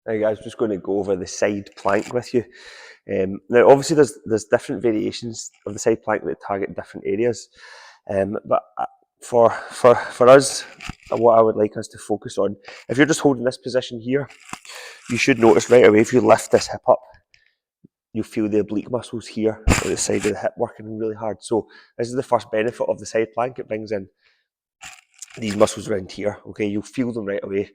Now guys, I'm just going to go over the side plank with you. Now obviously there's different variations of the side plank that target different areas, but for us, what I would like us to focus on, if you're just holding this position here, you should notice right away if you lift this hip up, you feel the oblique muscles here on the side of the hip working really hard. So this is the first benefit of the side plank. It brings in these muscles around here. Okay, you'll feel them right away.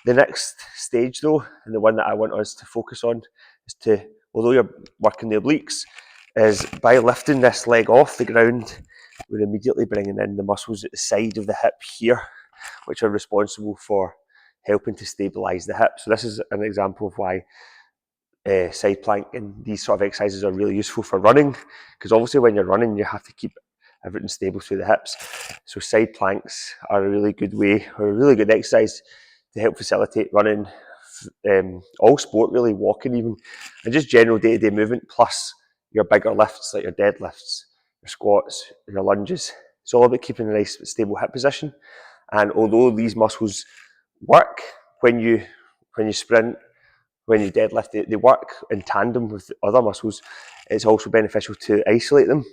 The next stage though, and the one that I want us to focus on, is to, although you're working the obliques, is by lifting this leg off the ground, we're immediately bringing in the muscles at the side of the hip here, which are responsible for helping to stabilise the hip. So this is an example of why side plank and these sort of exercises are really useful for running, because obviously when you're running you have to keep everything stable through the hips. So side planks are a really good way, or a really good exercise to help facilitate running, all sport really, walking even, and just general day-to-day movement, plus your bigger lifts like your deadlifts, your squats, your lunges. It's all about keeping a nice stable hip position. And although these muscles work when you sprint, when you deadlift, they work in tandem with other muscles, it's also beneficial to isolate them,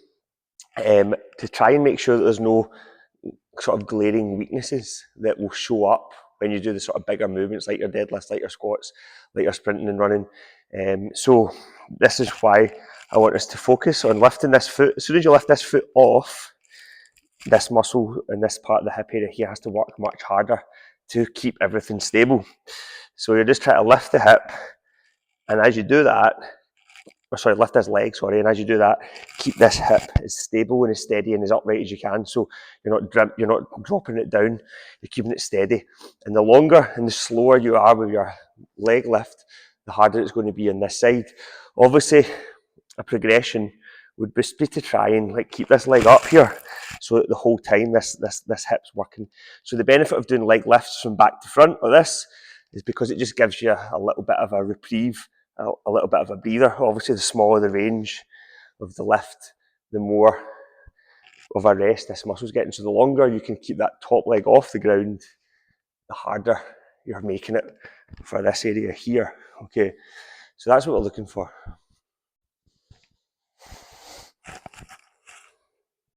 to try and make sure that there's no sort of glaring weaknesses that will show up when you do the sort of bigger movements like your deadlifts, like your squats, like your sprinting and running. So this is why I want us to focus on lifting this foot. As soon as you lift this foot off, this muscle in this part of the hip area here has to work much harder to keep everything stable. So you're just trying to lift the hip, and as you do that, lift this leg, and as you do that, keep this hip as stable and as steady and as upright as you can. So you're not dropping it down, you're keeping it steady. And the longer and the slower you are with your leg lift, the harder it's going to be on this side. Obviously, a progression would be to try and keep this leg up here, so that the whole time this hip's working. So the benefit of doing leg lifts from back to front like this is because it just gives you a little bit of a reprieve, a little bit of a breather. Obviously, the smaller the range of the lift, the more of a rest this muscle's getting. So the longer you can keep that top leg off the ground, the harder you're making it for this area here. Okay, so that's what we're looking for.